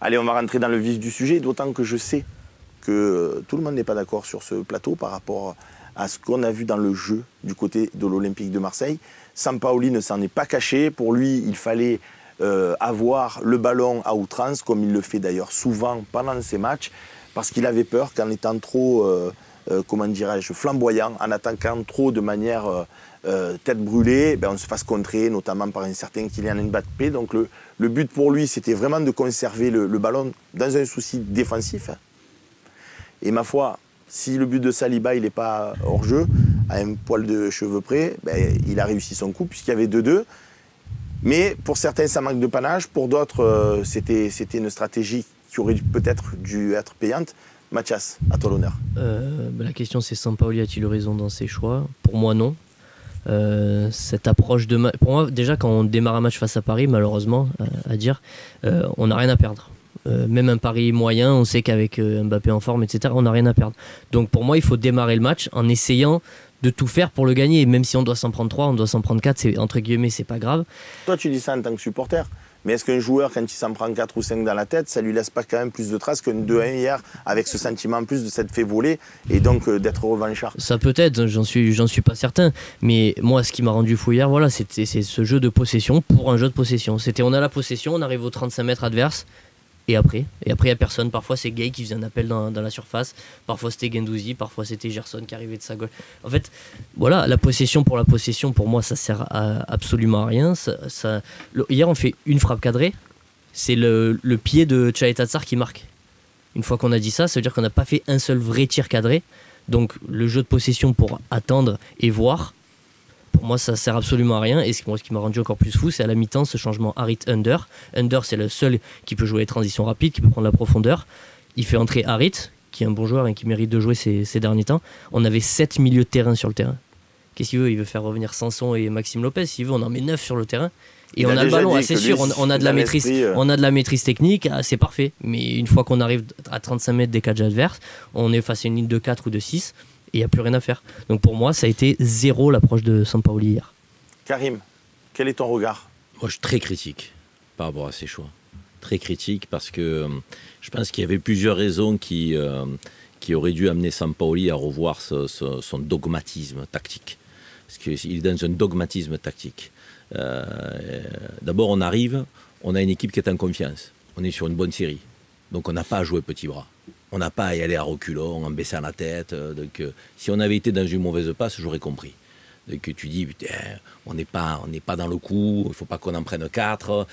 Allez, on va rentrer dans le vif du sujet, d'autant que je sais que tout le monde n'est pas d'accord sur ce plateau par rapport à ce qu'on a vu dans le jeu du côté de l'Olympique de Marseille. Sampaoli ne s'en est pas caché. Pour lui, il fallait avoir le ballon à outrance, comme il le fait d'ailleurs souvent pendant ses matchs, parce qu'il avait peur qu'en étant trop, comment dirais-je, flamboyant, en attaquant trop de manière tête brûlée, ben on se fasse contrer, notamment par un certain Kylian Mbappé. Donc le but pour lui, c'était vraiment de conserver le ballon dans un souci défensif. Et ma foi, si le but de Saliba il n'est pas hors jeu, à un poil de cheveux près, ben, il a réussi son coup puisqu'il y avait 2-2. Mais pour certains, ça manque de panache. Pour d'autres, c'était une stratégie qui aurait peut-être dû être payante. Mathias, à toi l'honneur. La question c'est Sampaoli a-t-il raison dans ses choix? Pour moi non. Cette approche de pour moi déjà quand on démarre un match face à Paris, malheureusement à dire, on n'a rien à perdre. Même un pari moyen, on sait qu'avec Mbappé en forme, etc., on n'a rien à perdre. Donc pour moi, il faut démarrer le match en essayant de tout faire pour le gagner. Et même si on doit s'en prendre 3, on doit s'en prendre 4, entre guillemets, c'est pas grave. Toi, tu dis ça en tant que supporter. Mais est-ce qu'un joueur, quand il s'en prend 4 ou 5 dans la tête, ça lui laisse pas quand même plus de traces qu'un 2-1 hier, avec ce sentiment en plus de s'être fait voler et donc d'être revanchard? Ça peut être, j'en suis pas certain. Mais moi, ce qui m'a rendu fou hier, voilà, c'est ce jeu de possession pour un jeu de possession. C'était on a la possession, on arrive aux 35 mètres adverses. Et après, il n'y a personne. Parfois, c'est Gay qui faisait un appel dans la surface. Parfois, c'était Guendouzi. Parfois, c'était Gerson qui arrivait de sa gauche. En fait, voilà, la possession, pour moi, ça sert absolument à rien. Hier, on fait une frappe cadrée. C'est le pied de Tchaïtatsar qui marque. Une fois qu'on a dit ça, ça veut dire qu'on n'a pas fait un seul vrai tir cadré. Donc, le jeu de possession pour attendre et voir, pour moi, ça sert absolument à rien. Et ce qui m'a rendu encore plus fou, c'est à la mi-temps ce changement Harit-Under. Under, c'est le seul qui peut jouer les transitions rapides, qui peut prendre la profondeur. Il fait entrer Harit, qui est un bon joueur et qui mérite de jouer ces derniers temps. On avait 7 milieux de terrain sur le terrain. Qu'est-ce qu'il veut? Il veut faire revenir Sanson et Maxime Lopez. S'il veut, on en met 9 sur le terrain. Et on a le ballon, c'est sûr. On a de la maîtrise technique, c'est parfait. Mais une fois qu'on arrive à 35 mètres des cages adverses, on est face à une ligne de 4 ou de 6. Et il n'y a plus rien à faire. Donc pour moi, ça a été 0 l'approche de Sampaoli hier. Karim, quel est ton regard? Moi, je suis très critique par rapport à ces choix. Très critique parce que je pense qu'il y avait plusieurs raisons qui auraient dû amener Sampaoli à revoir son dogmatisme tactique. Parce qu'il est dans un dogmatisme tactique. D'abord, on arrive, on a une équipe qui est en confiance. On est sur une bonne série. Donc on n'a pas à jouer petit bras. On n'a pas à y aller à reculons, en baissant la tête. Donc, si on avait été dans une mauvaise passe, j'aurais compris. Donc tu dis, putain, on n'est pas dans le coup, il ne faut pas qu'on en prenne 4,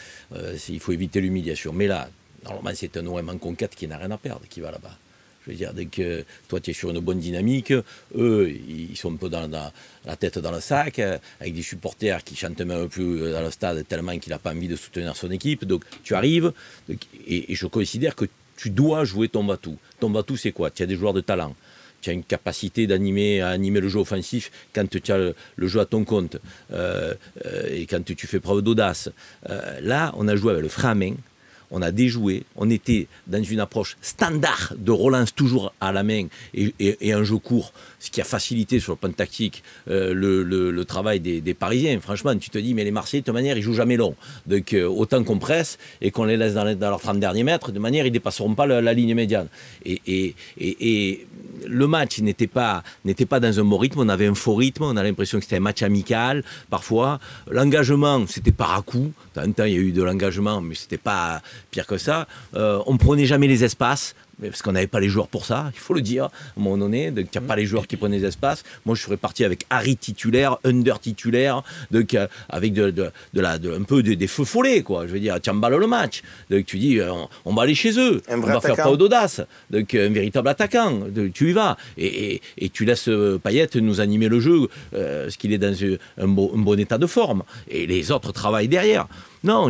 il faut éviter l'humiliation. Mais là, normalement, c'est un OM en conquête qui n'a rien à perdre, qui va là-bas. Je veux dire, dès que toi, tu es sur une bonne dynamique, eux, ils sont un peu dans la tête dans le sac, avec des supporters qui chantent même plus dans le stade tellement qu'il n'a pas envie de soutenir son équipe. Donc tu arrives, et je considère que tu dois jouer ton batou. Ton batou, c'est quoi? Tu as des joueurs de talent. Tu as une capacité à animer le jeu offensif quand tu as le jeu à ton compte et quand tu fais preuve d'audace. Là, on a joué avec le frein à main. On a déjoué, on était dans une approche standard de relance toujours à la main et un jeu court, ce qui a facilité sur le plan tactique le travail des Parisiens. Franchement, tu te dis, mais les Marseillais, de toute manière, ils jouent jamais long. Donc autant qu'on presse et qu'on les laisse dans leurs 30 derniers mètres, de manière, ils ne dépasseront pas la ligne médiane. Et le match n'était pas dans un bon rythme, on avait un faux rythme, on a l'impression que c'était un match amical, parfois. L'engagement, c'était par à coup. De temps en temps, il y a eu de l'engagement, mais c'était pas pire que ça. On ne prenait jamais les espaces, parce qu'on n'avait pas les joueurs pour ça, il faut le dire, à un moment donné. Donc, il n'y a pas les joueurs qui prenaient les espaces. Moi, je serais parti avec Harit titulaire, Under titulaire, donc, avec un peu des feux follets, quoi. Je veux dire, tu emballes le match. Donc, tu dis, on va aller chez eux, on va faire preuve d'audace. Donc, un véritable attaquant, donc, tu y vas. Et tu laisses Payet nous animer le jeu, parce qu'il est dans un bon état de forme. Et les autres travaillent derrière. Non,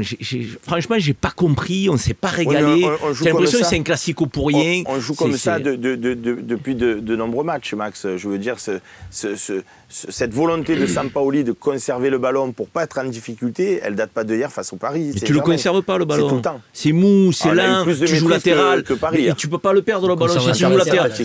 franchement, j'ai pas compris, on ne s'est pas régalé. J'ai l'impression que c'est un classico pour moyen. On joue comme ça depuis de nombreux matchs, Max. Je veux dire, cette volonté de Sampaoli de conserver le ballon pour pas être en difficulté, elle date pas d'hier face au Paris. Mais tu le conserves pas, le ballon. C'est tout le temps. C'est mou, c'est lent, tu joues latéral. Que Paris, et tu peux pas le perdre, le ballon. Si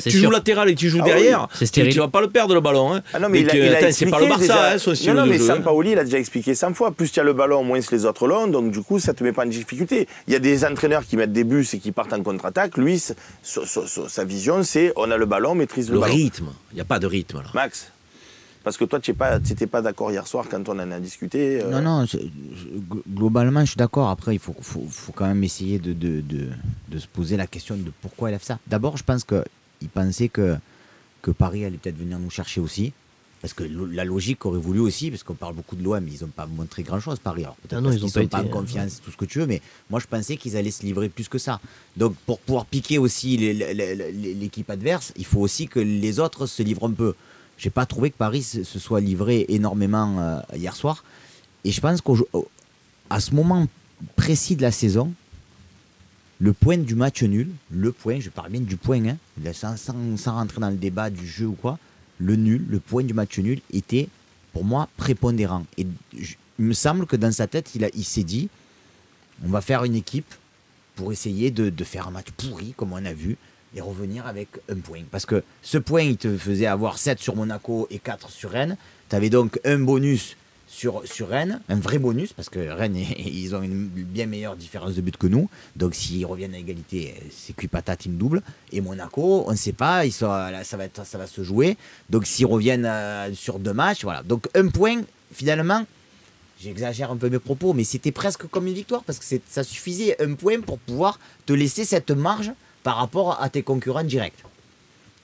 tu joues latéral, et tu joues derrière, tu vas pas le perdre, le ballon. Hein. Ah non, mais c'est pas le Barça, son style de jeu. Mais Sampaoli, il a déjà expliqué 100 fois. Plus tu as le ballon, moins les autres l'ont. Donc, du coup, ça te met pas en difficulté. Il y a des entraîneurs qui mettent des bus et qui partent en contre-attaque. Lui, sa vision, c'est on a le ballon, maîtrise le ballon. Le rythme. Il n'y a pas de rythme, là. Max, parce que toi, tu n'étais pas d'accord hier soir quand on en a discuté. Non, globalement, je suis d'accord. Après, il faut quand même essayer de se poser la question de pourquoi il a fait ça. D'abord, je pense qu'il pensait que Paris allait peut-être venir nous chercher aussi. Parce que la logique aurait voulu aussi, parce qu'on parle beaucoup de l'OM, mais ils n'ont pas montré grand-chose, Paris. Alors, peut-être parce qu'ils ne sont pas en confiance, tout ce que tu veux, mais moi, je pensais qu'ils allaient se livrer plus que ça. Donc, pour pouvoir piquer aussi l'équipe adverse, il faut aussi que les autres se livrent un peu. Je n'ai pas trouvé que Paris se soit livré énormément hier soir. Et je pense qu'à ce moment précis de la saison, le point du match nul, je parle bien du point, hein, sans rentrer dans le débat du jeu ou quoi, le point du match nul était, pour moi, prépondérant. Et il me semble que dans sa tête, il s'est dit, on va faire une équipe pour essayer de faire un match pourri, comme on a vu, et revenir avec un point. Parce que ce point, il te faisait avoir 7 sur Monaco et 4 sur Rennes. Tu avais donc un bonus sur Rennes, un vrai bonus, parce que Rennes, ils ont une bien meilleure différence de but que nous. Donc s'ils reviennent à égalité, c'est cuit patate, ils me doublent. Et Monaco, on ne sait pas, ça va se jouer. Donc s'ils reviennent sur 2 matchs, voilà. Donc un point, finalement, j'exagère un peu mes propos, mais c'était presque comme une victoire, parce que ça suffisait un point pour pouvoir te laisser cette marge par rapport à tes concurrents directs.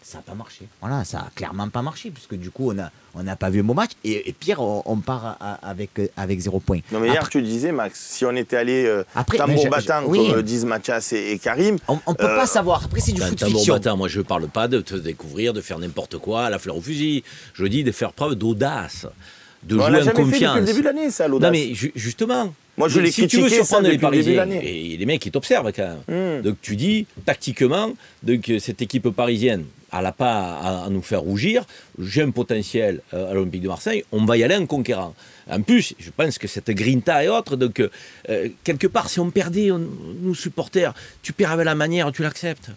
Ça n'a pas marché. Voilà, ça n'a clairement pas marché, puisque du coup, on n'a pas vu un bon match. Et pire, on part avec 0 point. Non, mais hier, tu disais, Max, si on était allé tambour battant, comme disent Mathias et Karim. On ne peut pas savoir. Après, c'est du foot fiction. Tambour battant, moi, je ne parle pas de te découvrir, de faire n'importe quoi à la fleur au fusil. Je dis de faire preuve d'audace, de jouer en confiance. On l'a jamais fait depuis le début de l'année, ça, l'audace. Non, mais justement. Moi, je l'ai critiqué, si tu veux surprendre les Parisiens, et les mecs, ils t'observent quand même. Donc, tu dis, tactiquement, cette équipe parisienne, elle n'a pas à nous faire rougir. J'ai un potentiel à l'Olympique de Marseille, on va y aller en conquérant. En plus, je pense que cette grinta et autres, donc, quelque part, si on perdait, nous supporters, tu perds avec la manière, tu l'acceptes.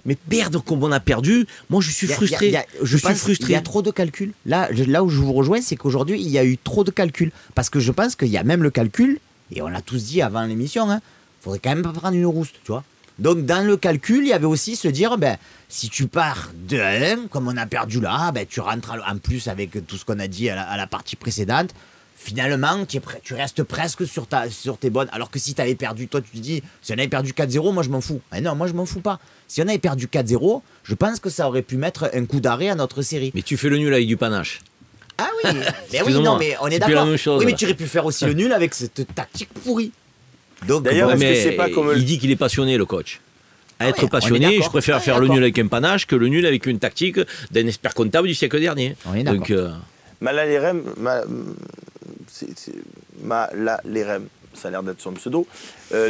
Mais perdre comme on a perdu, moi je suis frustré. Je suis frustré. Il y a trop de calculs. Là où je vous rejoins, c'est qu'aujourd'hui, il y a eu trop de calculs. Parce que je pense qu'il y a même le calcul, et on l'a tous dit avant l'émission, il faudrait quand même pas prendre une rouste, tu vois. Donc dans le calcul, il y avait aussi se dire, si tu pars de 1, comme on a perdu là, tu rentres en plus avec tout ce qu'on a dit à la partie précédente. Finalement, tu restes presque sur tes bonnes. Alors que si tu avais perdu, toi tu te dis, si on avait perdu 4-0, moi je m'en fous. Mais non, moi je m'en fous pas. Si on avait perdu 4-0, je pense que ça aurait pu mettre un coup d'arrêt à notre série. Mais tu fais le nul avec du panache. Ah oui, mais oui, non, mais on est d'accord. Oui, mais tu aurais pu faire aussi le nul avec cette tactique pourrie. Donc, d'ailleurs, c'est pas comme il dit qu'il est passionné, le coach. À être passionné, je préfère faire le nul avec un panache que le nul avec une tactique d'un expert comptable du siècle dernier. On est d'accord. Malalérem, ça a l'air d'être son pseudo,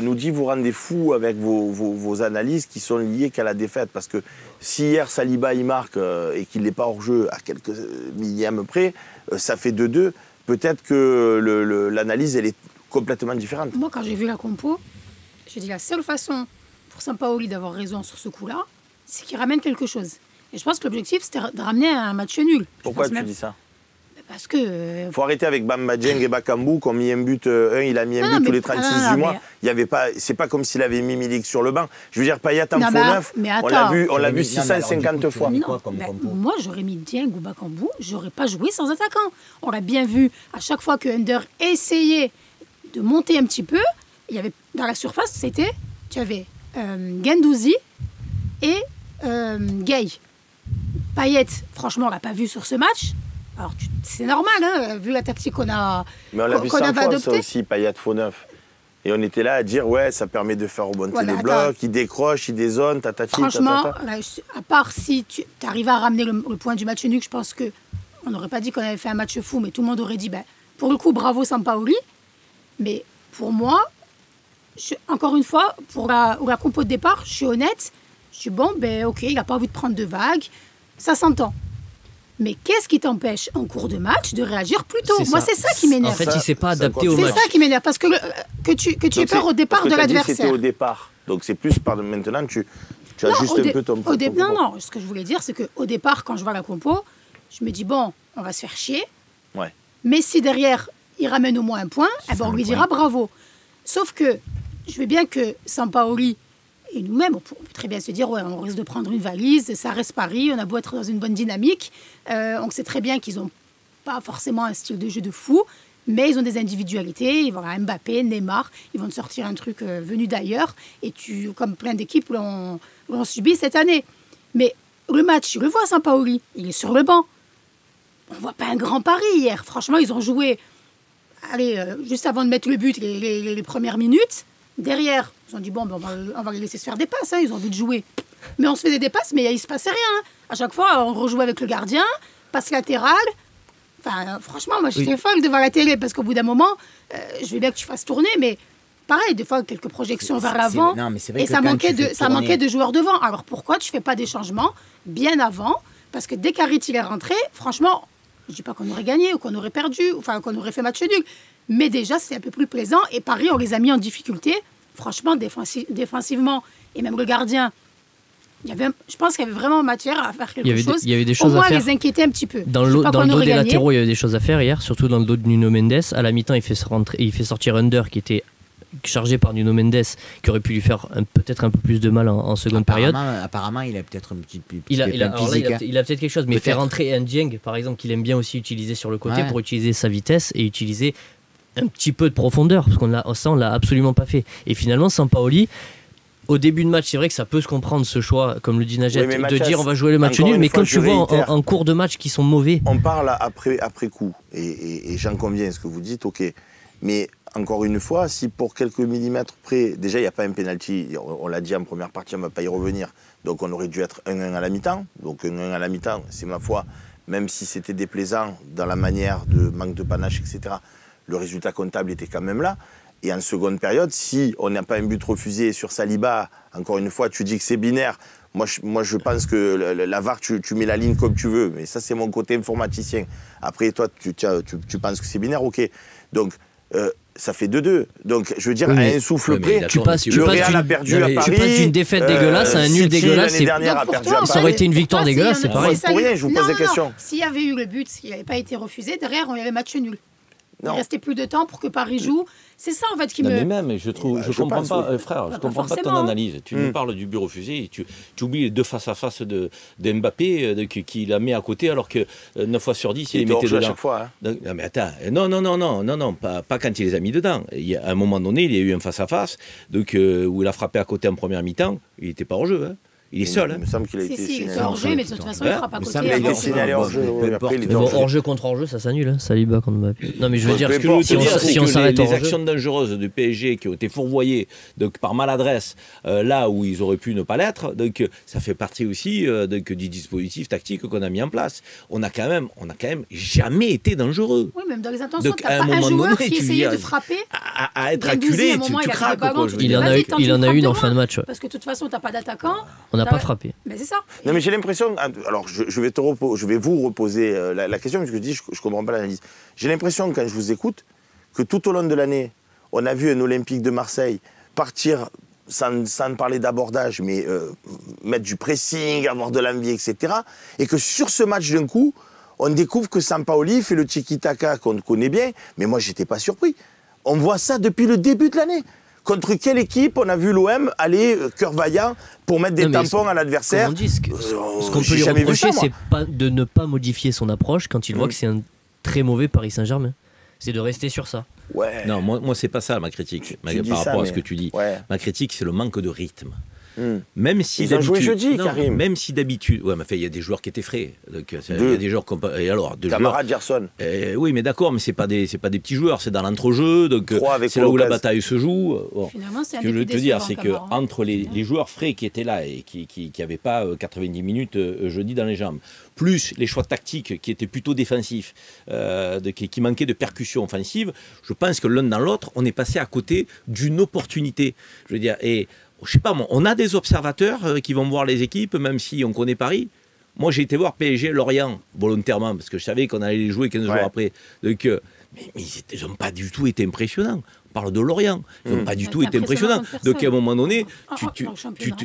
nous dit vous rendez fou avec vos analyses qui sont liées qu'à la défaite. Parce que si hier Saliba il marque et qu'il n'est pas hors jeu à quelques millièmes près, ça fait 2-2. Peut-être que l'analyse elle est complètement différente. Moi quand j'ai vu la compo, j'ai dit la seule façon pour Sampaoli d'avoir raison sur ce coup-là, c'est qu'il ramène quelque chose. Et je pense que l'objectif c'était de ramener un match nul. Pourquoi tu dis ça ? Parce que... faut arrêter avec Bamba Dieng et Bakambu qui ont mis un but, il a mis un but tous les 36 du mois. Il y avait pas, c'est pas comme s'il avait mis Milik sur le banc. Je veux dire, Payet en faux neuf, on l'a vu 650 fois. Moi, j'aurais mis Dieng ou Bakambu, j'aurais pas joué sans attaquant. On l'a bien vu, à chaque fois que Under essayait de monter un petit peu, il y avait, dans la surface, tu avais Guendouzi et Gay. Payet, franchement, on l'a pas vu sur ce match. Alors, c'est normal, vu la tactique qu'on a adoptée. Mais on l'a vu 100 fois, ça aussi, Payet faux neuf. Et on était là à dire, ouais, ça permet de faire remonter les blocs, il décroche, il dézone, tatati, franchement, là, à part si tu arrives à ramener le point du match nul, je pense qu'on n'aurait pas dit qu'on avait fait un match fou, mais tout le monde aurait dit, pour le coup, bravo Sampaoli. Mais pour moi, encore une fois, pour la compo de départ, je suis honnête, Je dis bon, ben ok, il n'a pas envie de prendre de vagues, ça s'entend. Mais qu'est-ce qui t'empêche en cours de match de réagir plus tôt? Moi, c'est ça qui m'énerve. En fait, il ne s'est pas adapté au C'est match. ça qui m'énerve, parce que tu aies peur au départ de l'adversaire. C'était au départ, donc c'est plus par maintenant tu ajustes un peu ton Non, ce que je voulais dire, c'est qu'au départ, quand je vois la compo, je me dis bon, on va se faire chier. Ouais. Mais si derrière, il ramène au moins un point, eh ben, on lui dira bravo. Sauf que je veux bien que Sampaoli et nous-mêmes, on peut très bien se dire ouais, on risque de prendre une valise, ça reste Paris, on a beau être dans une bonne dynamique, on sait très bien qu'ils n'ont pas forcément un style de jeu de fou, mais ils ont des individualités, ils vont avoir Mbappé, Neymar, ils vont te sortir un truc venu d'ailleurs, et comme plein d'équipes l'ont subi cette année. Mais le match, tu le vois, Sampaoli, il est sur le banc. On ne voit pas un grand pari hier. Franchement, ils ont joué juste avant de mettre le but, les premières minutes. Derrière, ils ont dit bon, ben on va les laisser se faire des passes, ils ont envie de jouer. Mais on se faisait des passes, mais il ne se passait rien. À chaque fois, on rejouait avec le gardien, passe latérale. Enfin, franchement, moi, j'étais folle devant la télé parce qu'au bout d'un moment, je veux bien que tu fasses tourner, mais pareil, des fois, quelques projections vers l'avant. Et ça manquait de joueurs devant. Alors pourquoi tu ne fais pas des changements bien avant? Parce que dès qu'Harit il est rentré, franchement, je ne dis pas qu'on aurait gagné ou qu'on aurait perdu, enfin qu'on aurait fait match nul. Mais déjà, c'est un peu plus plaisant. Et Paris, on les a mis en difficulté. Franchement, défensivement, et même le gardien, je pense qu'il y avait vraiment matière à faire quelque chose. Il y avait des choses au moins à faire. Les inquiéter un petit peu. Dans le dos des latéraux, il y avait des choses à faire hier, surtout dans le dos de Nuno Mendes. À la mi-temps, il fait sortir Under, qui était chargé par Nuno Mendes, qui aurait pu lui faire peut-être un peu plus de mal en seconde période. Apparemment, il a peut-être un petit il a peut-être quelque chose, mais faire rentrer un Dieng, par exemple, qu'il aime bien aussi utiliser sur le côté pour utiliser sa vitesse et utiliser un petit peu de profondeur, parce on l'a absolument pas fait. Et finalement, Sampaoli, au début de match, c'est vrai que ça peut se comprendre ce choix, comme le dit Najet, de dire on va jouer le match nul, mais quand tu vois en cours de match qui sont mauvais. On parle après coup, et j'en conviens ce que vous dites, ok. Mais encore une fois, si pour quelques millimètres près, déjà il n'y a pas un penalty, on l'a dit en première partie, on ne va pas y revenir, donc on aurait dû être 1-1 à la mi-temps. Donc 1-1 à la mi-temps, c'est ma foi, même si c'était déplaisant dans la manière de manque de panache, etc., le résultat comptable était quand même là. Et en seconde période, si on n'a pas un but refusé sur Saliba, encore une fois, tu dis que c'est binaire. Moi, je pense que la VAR, tu mets la ligne comme tu veux. Mais ça, c'est mon côté informaticien. Après, toi, tu penses que c'est binaire, ok. Donc, ça fait 2-2. Donc, je veux dire, à un souffle près, le Real a perdu à Paris. Tu passes d'une défaite dégueulasse à un nul dégueulasse. Ça aurait été une victoire dégueulasse, c'est pareil. Pour rien, je vous pose des questions. S'il y avait eu le but, s'il n'avait pas été refusé, derrière, on y avait match nul. Il restait plus de temps pour que Paris joue. C'est ça en fait qui me. Mais même, je comprends pas, frère, je comprends pas ton analyse. Tu nous parles du but refusé, et tu oublies les deux face à face de Mbappé qui la met à côté, alors que 9 fois sur 10 il les mettait dedans. À chaque fois. Donc, non mais attends, non, pas quand il les a mis dedans. À un moment donné, il y a eu un face à face, donc où il a frappé à côté en première mi-temps, il n'était pas hors jeu. Hein. Il est seul. Il me semble qu'il a été signalé. Il est hors jeu, mais de toute façon, il frappe à côté. Il a été signalé hors jeu. Hors jeu contre hors jeu, ça s'annule. Saliba contre Mbappé. Non, mais je veux dire, si on s'arrête les actions dangereuses du PSG qui ont été fourvoyées donc par maladresse là où ils auraient pu ne pas l'être, donc ça fait partie aussi du dispositif tactique qu'on a mis en place. On n'a quand même jamais été dangereux. Oui, même dans les intentions, tu n'as pas un joueur qui essayait de frapper. À être acculé, tu craques. Il en a une en fin de match. Parce que de toute façon, tu n'as pas d'attaquant. On n'a pas frappé. Mais c'est ça. Non, mais j'ai l'impression. Alors, je vais vous reposer la question, parce que je dis, je ne comprends pas l'analyse. J'ai l'impression, quand je vous écoute, que tout au long de l'année, on a vu un Olympique de Marseille partir sans parler d'abordage, mais mettre du pressing, avoir de l'envie, etc. Et que sur ce match, d'un coup, on découvre que Sampaoli fait le tiki-taka qu'on connaît bien, mais moi, je n'étais pas surpris. On voit ça depuis le début de l'année. Contre quelle équipe on a vu l'OM aller cœur vaillant pour mettre des tampons à l'adversaire? Ce qu'on peut lui reprocher, c'est de ne pas modifier son approche quand il voit que c'est un très mauvais Paris Saint-Germain. C'est de rester sur ça. Ouais. Non, moi c'est pas ça ma critique par rapport à ce que tu dis. Ouais. Ma critique, c'est le manque de rythme. Même si ils ont joué jeudi, Karim. Même si d'habitude, ouais, mais il y a des joueurs qui étaient frais. Donc, il y a des joueurs et alors, Camara, Gerson. Oui, mais d'accord, mais c'est pas des petits joueurs, c'est dans l'entrejeu, donc c'est là où la bataille se joue. Bon. Finalement, c'est ce que je veux te dire, c'est que entre les joueurs frais qui étaient là et qui n'avaient pas 90 minutes jeudi dans les jambes, plus les choix tactiques qui étaient plutôt défensifs, qui manquaient de percussion offensive, je pense que l'un dans l'autre, on est passé à côté d'une opportunité. Je veux dire, et je sais pas, on a des observateurs qui vont voir les équipes, même si on connaît Paris. Moi, j'ai été voir PSG Lorient volontairement, parce que je savais qu'on allait les jouer 15 jours après. Donc, mais ils n'ont pas du tout été impressionnants. On parle de Lorient. Ils n'ont pas du tout été impressionnants. Donc, à un moment donné,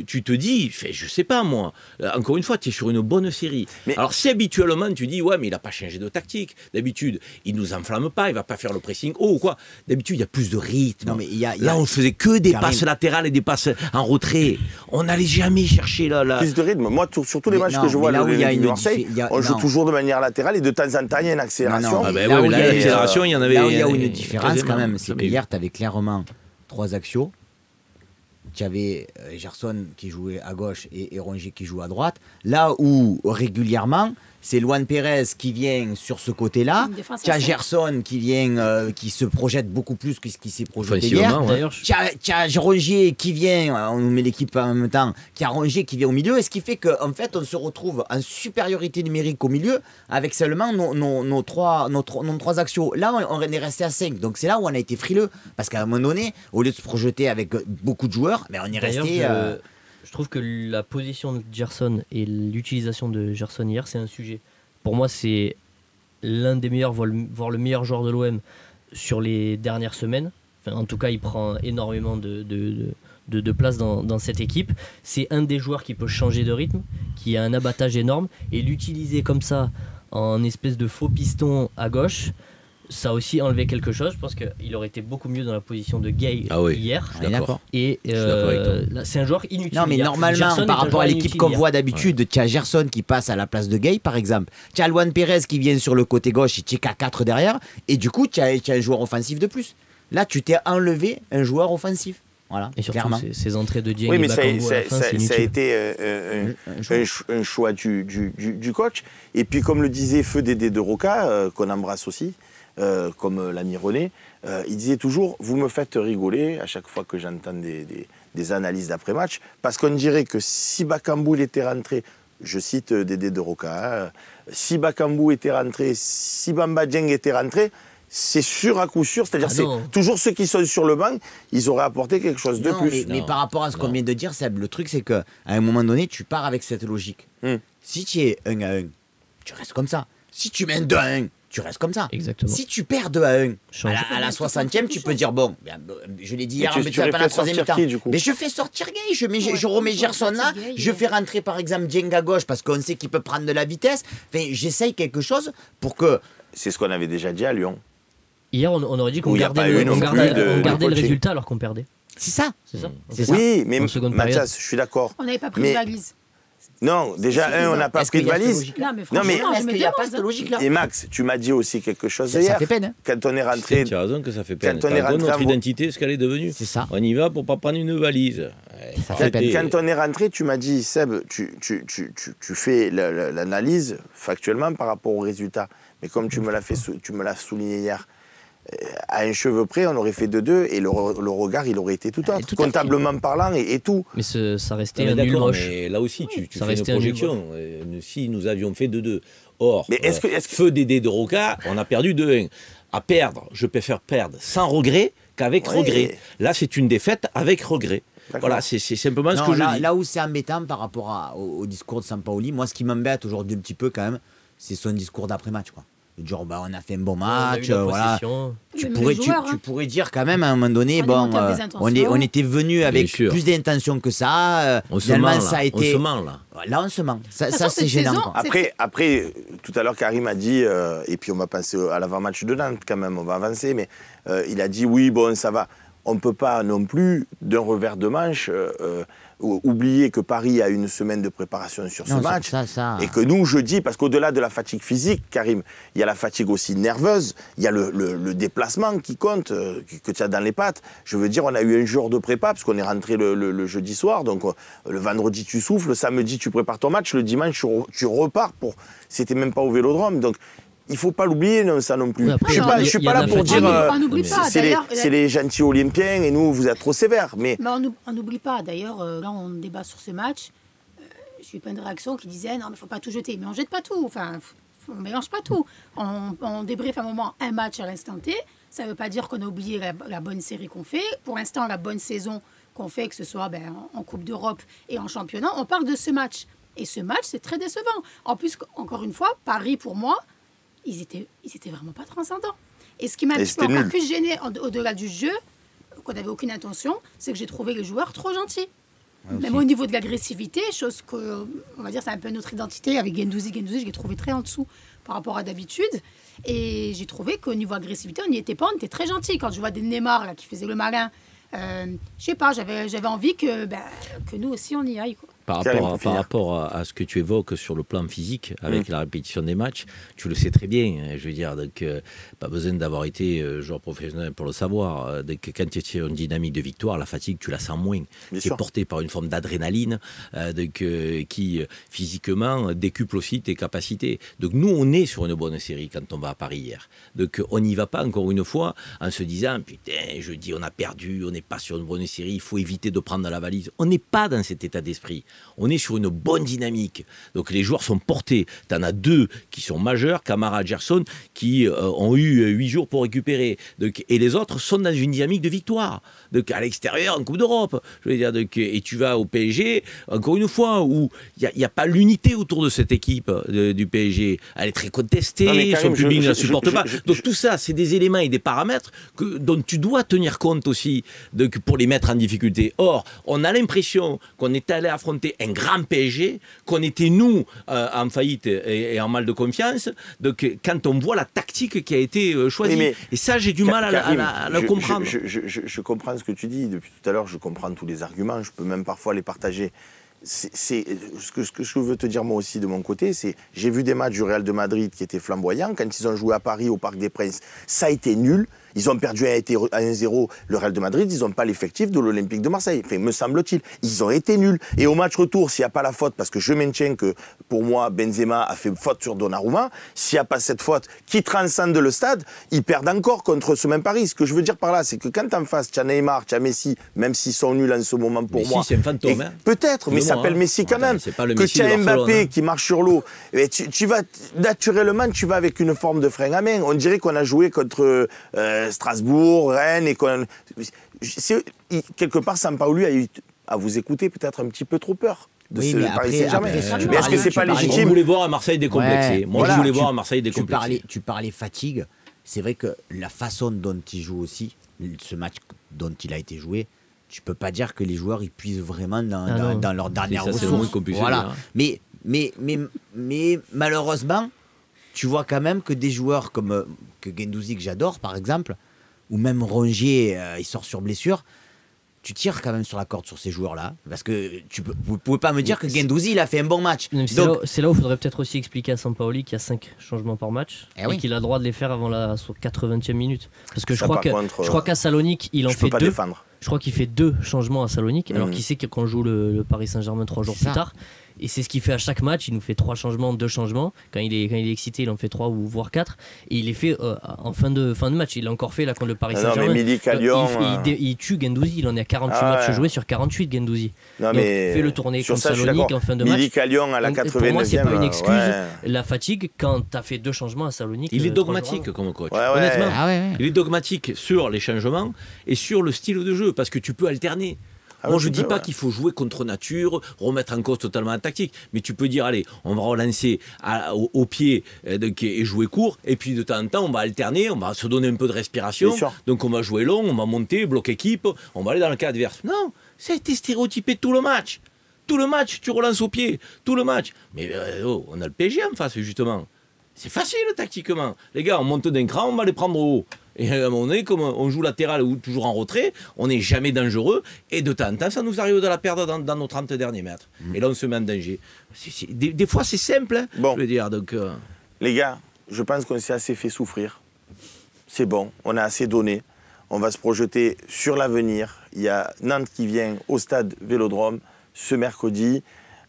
tu te dis, je sais pas moi, encore une fois, tu es sur une bonne série. Mais alors, si habituellement, tu dis, ouais, mais il n'a pas changé de tactique. D'habitude, il ne nous enflamme pas, il ne va pas faire le pressing haut ou quoi. D'habitude, il y a plus de rythme. Non, mais là, on ne faisait que des passes latérales et des passes en retrait. On n'allait jamais chercher là. Plus de rythme. Moi, sur tous les matchs que je vois, Marseille, on joue toujours de manière latérale et de temps en temps, il y a une accélération. L'accélération, il y en avait. Là où il y a une différence quand même, c'est qu'hier, tu avais clairement 3 axios. Tu avais Gerson qui jouait à gauche et Rongier qui joue à droite. Là où régulièrement, c'est Luan Pérez qui vient sur ce côté-là. Tu as Gerson qui vient, qui se projette beaucoup plus que ce qui s'est projeté hier. Tu as Rongier qui vient, on nous met l'équipe en même temps, qui a Rongier qui vient au milieu. Et ce qui fait qu'en fait, on se retrouve en supériorité numérique au milieu avec seulement nos trois axios. Là, on est resté à 5. Donc c'est là où on a été frileux. Parce qu'à un moment donné, au lieu de se projeter avec beaucoup de joueurs, mais on est resté... Je trouve que la position de Gerson et l'utilisation de Gerson hier, c'est un sujet. Pour moi, c'est l'un des meilleurs, voire le meilleur joueur de l'OM sur les dernières semaines. Enfin, en tout cas, il prend énormément de place dans cette équipe. C'est un des joueurs qui peut changer de rythme, qui a un abattage énorme. Et l'utiliser comme ça, en espèce de faux piston à gauche, ça a aussi enlevé quelque chose. Je pense qu'il aurait été beaucoup mieux dans la position de Gay hier. D'accord. Et là, c'est un joueur inutile. Non, mais normalement, Gerson, par rapport à l'équipe qu'on voit d'habitude, tu as Gerson qui passe à la place de Gay, par exemple. Tu as Luan Pérez qui vient sur le côté gauche et tu es qu'à 4 derrière. Et du coup, tu as un joueur offensif de plus. Là, tu t'es enlevé un joueur offensif. Voilà, et surtout clairement. Ces entrées de Dieng et Bakambu ça a été un choix du coach. Et puis, comme le disait Feu Dédé de Roca, qu'on embrasse aussi, comme l'ami René, il disait toujours « Vous me faites rigoler à chaque fois que j'entends des analyses d'après-match, parce qu'on dirait que si Bakambu était rentré, je cite Dédé de Roca, si Bakambu était rentré, si Bamba Dieng était rentré, c'est sûr à coup sûr, c'est-à-dire c'est toujours ceux qui sont sur le banc, ils auraient apporté quelque chose de plus. Mais par rapport à ce qu'on vient de dire, Seb, le truc c'est qu'à un moment donné, tu pars avec cette logique. Si tu es 1-1, tu restes comme ça. Si tu mènes 2-1, tu restes comme ça. Exactement. Si tu perds 2-1, à la 60e, tu peux dire bon, je l'ai dit hier, mais tu vas pas la troisième mi-temps. Mais je fais sortir Gay, je remets Gerson là, je fais rentrer par exemple Dieng à gauche parce qu'on sait qu'il peut prendre de la vitesse. Enfin, j'essaye quelque chose pour que. C'est ce qu'on avait déjà dit à Lyon. Hier, on aurait dit qu'on gardait le résultat alors qu'on perdait. C'est ça. Oui, mais Mathias, je suis d'accord. On n'avait pas pris de valise. Non, déjà, on n'a pas pris de valise. Non, mais est-ce qu'il n'y a pas cette logique-là? Et Max, tu m'as dit aussi quelque chose hier. Ça fait peine. Quand on est rentré. Tu as raison que ça fait peine. Quand on est rentré. Notre identité, ce qu'elle est devenue. C'est ça. On y va pour pas prendre une valise. Ça fait peine. Quand on est rentré, tu m'as dit, Seb, tu fais l'analyse factuellement par rapport aux résultats. Mais comme tu me l'as souligné hier, à un cheveu près, on aurait fait 2-2 et le regard, il aurait été tout autre, comptablement parlant et tout. Mais ça restait un nul moche. Mais là aussi, tu fais une projection. Si nous avions fait 2-2. Or, Feu Dédé de Roca, on a perdu 2-1. À perdre, je préfère perdre sans regret qu'avec regret. Là, c'est une défaite avec regret. Voilà, c'est simplement ce que je dis. Là où c'est embêtant par rapport au discours de Sampaoli, moi, ce qui m'embête aujourd'hui un petit peu quand même, c'est son discours d'après-match, quoi. Genre, on a fait un bon match, voilà. Tu pourrais dire quand même à un moment donné, on était venu avec plus d'intention que ça. On se ment, ça a été... on se ment là. Là, on se ment. Ça c'est gênant. Après, tout à l'heure, Karim a dit, et puis on va passer à l'avant-match de Nantes quand même, on va avancer, mais il a dit oui, bon, ça va. On ne peut pas non plus, d'un revers de manche, oublier que Paris a une semaine de préparation sur ce match. Et que nous, jeudi, parce qu'au-delà de la fatigue physique, Karim, il y a la fatigue aussi nerveuse, il y a le déplacement qui compte, que tu as dans les pattes. Je veux dire, on a eu un jour de prépa, parce qu'on est rentré le jeudi soir, donc le vendredi tu souffles, le samedi tu prépares ton match, le dimanche tu repars pour... C'était même pas au Vélodrome, donc... Il ne faut pas l'oublier, ça non plus. Après, je ne suis pas là pour dire c'est les gentils olympiens et nous, vous êtes trop sévères. Mais on n'oublie pas. D'ailleurs, là, on débat sur ce match. J'ai eu plein de réactions qui disaient non, mais il ne faut pas tout jeter. Mais on ne jette pas tout. Enfin, on ne mélange pas tout. On débriefe un moment un match à l'instant T. Ça ne veut pas dire qu'on a oublié la bonne série qu'on fait. Pour l'instant, la bonne saison qu'on fait, que ce soit en Coupe d'Europe et en championnat, on parle de ce match. Et ce match, c'est très décevant. En plus, encore une fois, Paris, pour moi, ils étaient vraiment pas transcendants. Et ce qui m'a un petit peu encore plus gêné, au-delà du jeu, qu'on n'avait aucune intention, c'est que j'ai trouvé les joueurs trop gentils. Même au niveau de l'agressivité, chose que, on va dire, c'est un peu notre identité avec Guendouzi. Guendouzi, je l'ai trouvé très en dessous par rapport à d'habitude. Et j'ai trouvé qu'au niveau agressivité, on n'y était pas, on était très gentils. Quand je vois des Neymar là, qui faisaient le malin, je sais pas, j'avais envie que nous aussi on y aille, quoi. Par rapport à ce que tu évoques sur le plan physique, avec la répétition des matchs, tu le sais très bien. Je veux dire, donc, pas besoin d'avoir été joueur professionnel pour le savoir. Donc, quand tu es sur une dynamique de victoire, la fatigue, tu la sens moins. Tu es porté par une forme d'adrénaline qui, physiquement, décuple aussi tes capacités. Donc, nous, on est sur une bonne série quand on va à Paris hier. Donc, on n'y va pas, encore une fois, en se disant, putain, je dis, on a perdu, on n'est pas sur une bonne série, il faut éviter de prendre la valise. On n'est pas dans cet état d'esprit. On est sur une bonne dynamique. Donc les joueurs sont portés. Tu en as 2 qui sont majeurs, Camara et Gerson, qui ont eu 8 jours pour récupérer. Donc, et les autres sont dans une dynamique de victoire. Donc à l'extérieur, en Coupe d'Europe. Je veux dire, donc, et tu vas au PSG, encore une fois, où il n'y a pas l'unité autour de cette équipe du PSG. Elle est très contestée, son public ne la supporte pas. Donc tout ça, c'est des éléments et des paramètres dont tu dois tenir compte aussi pour les mettre en difficulté. Or, on a l'impression qu'on est allé affronter un grand PSG, qu'on était nous en faillite et en mal de confiance. Donc quand on voit la tactique qui a été choisie, et ça j'ai du mal à le comprendre. Je comprends ce que tu dis depuis tout à l'heure, je comprends tous les arguments, je peux même parfois les partager. Ce que je veux te dire moi aussi de mon côté, c'est j'ai vu des matchs du Real de Madrid qui étaient flamboyants. Quand ils ont joué à Paris au Parc des Princes, ça a été nul. Ils ont perdu 1-0 le Real de Madrid, ils n'ont pas l'effectif de l'Olympique de Marseille. Enfin, me semble-t-il. Ils ont été nuls. Et au match retour, s'il n'y a pas la faute, parce que je maintiens que pour moi, Benzema a fait faute sur Donnarumma, s'il n'y a pas cette faute qui transcende le stade, ils perdent encore contre ce même Paris. Ce que je veux dire par là, c'est que quand en face, tu as Neymar, tu as Messi, même s'ils sont nuls en ce moment pour moi. Messi, c'est un fantôme. Peut-être, mais il s'appelle Messi quand même. Que tu as Mbappé qui marche sur l'eau. Tu vas, naturellement, tu vas avec une forme de frein à main. On dirait qu'on a joué contre Strasbourg, Rennes, et quelque part, Sampaoli a eu, à vous écouter, peut-être un petit peu trop peur de ce Paris Saint-Germain. Mais est-ce que c'est pas légitime? Moi, je voulais voir à Marseille décomplexé. Moi, je voulais voir à Marseille décomplexé. Tu parlais fatigue. C'est vrai que la façon dont il joue aussi, ce match dont il a été joué, tu peux pas dire que les joueurs ils puisent vraiment dans leur dernière ressource. Voilà. Mais malheureusement, tu vois quand même que des joueurs comme que Guendouzi, que j'adore par exemple, ou même Rongier, il sort sur blessure, tu tires quand même sur la corde sur ces joueurs-là. Parce que vous pouvez pas me dire que Guendouzi, il a fait un bon match. C'est là où il faudrait peut-être aussi expliquer à Sampaoli qu'il y a 5 changements par match et qu'il a le droit de les faire avant la 80e minute. Parce que je crois qu'à Salonique, il en fait 2. Je crois qu'il fait 2 changements à Salonique, alors qu'il sait qu'on joue le Paris Saint-Germain 3 jours plus tard. Et c'est ce qu'il fait à chaque match. Il nous fait 3 changements, 2 changements. Quand il est excité, il en fait 3 ou voire 4. Et il les fait en fin de match. Il l'a encore fait là contre le Paris Saint-Germain. Il tue Guendouzi. Il en est à 48 matchs joués sur 48, Guendouzi. Il fait le tourné contre Salonique en fin de match. Milik-Lyon à la 89e. Pour moi, c'est pas une excuse. La fatigue, quand tu as fait 2 changements à Salonique. Il est dogmatique comme coach. Honnêtement, il est dogmatique sur les changements et sur le style de jeu. Parce que tu peux alterner. Moi, je ne dis pas qu'il faut jouer contre nature, remettre en cause totalement la tactique, mais tu peux dire, allez, on va relancer au pied et jouer court, et puis de temps en temps, on va alterner, on va se donner un peu de respiration, donc on va jouer long, on va monter, bloc équipe, on va aller dans le cas adverse. Non, ça a été stéréotypé tout le match. Tout le match, tu relances au pied, tout le match. Mais on a le PSG en face, justement. C'est facile tactiquement. Les gars, on monte d'un cran, on va les prendre au haut. Et à un moment donné, comme on joue latéral ou toujours en retrait, on n'est jamais dangereux. Et de temps en temps, ça nous arrive de la perdre dans nos 30 derniers mètres. Et là, on se met en danger. Des fois, c'est simple, hein, je veux dire. Donc, les gars, je pense qu'on s'est assez fait souffrir. C'est bon, on a assez donné. On va se projeter sur l'avenir. Il y a Nantes qui vient au stade Vélodrome ce mercredi.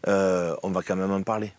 On va quand même en parler.